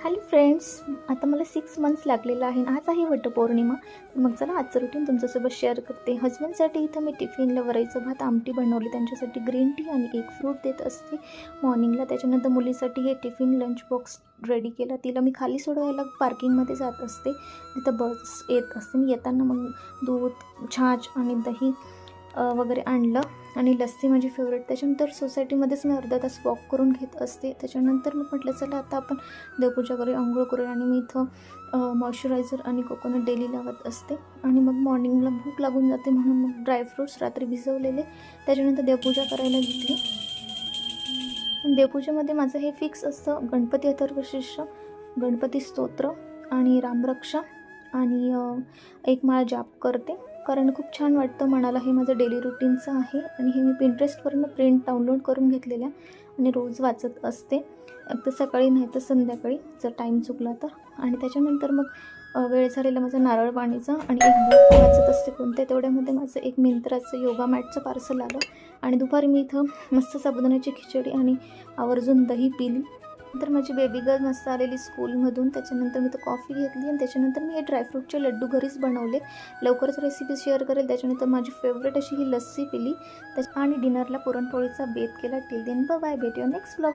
Hello friends, आता मला 6 months लागलेलं आहे. आज आहे वटपौर्णिमा. मग चला आजचं रुटीन तुमच्यासोबत शेअर करते. हजबंडसाठी इथं मी टिफिनला वरईचं भात आमटी बनवली, त्यांच्यासाठी ग्रीन टी आणि एक फ्रूट देत असते मॉर्निंगला. त्याच्यानंतर मुलीसाठी हे टिफिन लंच बॉक्स रेडी केला. तिला मी खाली सोडवायला पार्किंगमध्ये जात असते, तिथं बस येत असते. मी येताना मग दूध, छाछ आणि दही वगैरे आणलं आणि लस्सी माझी फेवरेट. त्याच्यानंतर सोसायटीमध्येच मी अर्धा तास वॉक करून घेत असते. त्याच्यानंतर मी म्हटलं चला आता आपण देवपूजा करूया, अंघोळ करूया. आणि मी इथं मॉइश्चरायझर आणि कोकोनट डेली लावत असते. आणि मग मॉर्निंगला भूक लागून जाते म्हणून मग ड्रायफ्रूट्स रात्री भिजवलेले. त्याच्यानंतर देवपूजा करायला घेतली. देवपूजेमध्ये माझं हे फिक्स असतं: गणपती अथर्वशीर्ष, गणपती स्तोत्र आणि रामरक्षा आणि एक माळ जाप करते, कारण खूप छान वाटतं मनाला. हे माझं डेली रुटीनचं आहे आणि हे मी पिंटरेस्टवरून प्रिंट डाउनलोड करून घेतलेल्या आणि रोज वाचत असते, तर सकाळी नाही तर संध्याकाळी जर टाईम चुकला तर. आणि त्याच्यानंतर मग वेळ झालेला माझा नारळ पाणीचा आणि एक बुक वाचत असते कोणत्या. तेवढ्यामध्ये माझं एक मिंत्राचं योगा मॅटचं पार्सल आलं. आणि दुपारी मी इथं मस्त साबुदाण्याची खिचडी आणि आवर्जून दही पिली. नंतर माझी बेबी गर्ल मस्त आलेली स्कूलमधून. त्याच्यानंतर मी तर कॉफी घेतली आणि त्याच्यानंतर मी हे ड्रायफ्रूटचे लड्डू घरीच बनवले. लवकरच रेसिपी शेअर करेल. त्याच्यानंतर माझी फेवरेट अशी ही लस्सी पिली आणि डिनरला पुरणपोळीचा बेत केला. टिल देन बाय, भेटूया नेक्स्ट ब्लॉग.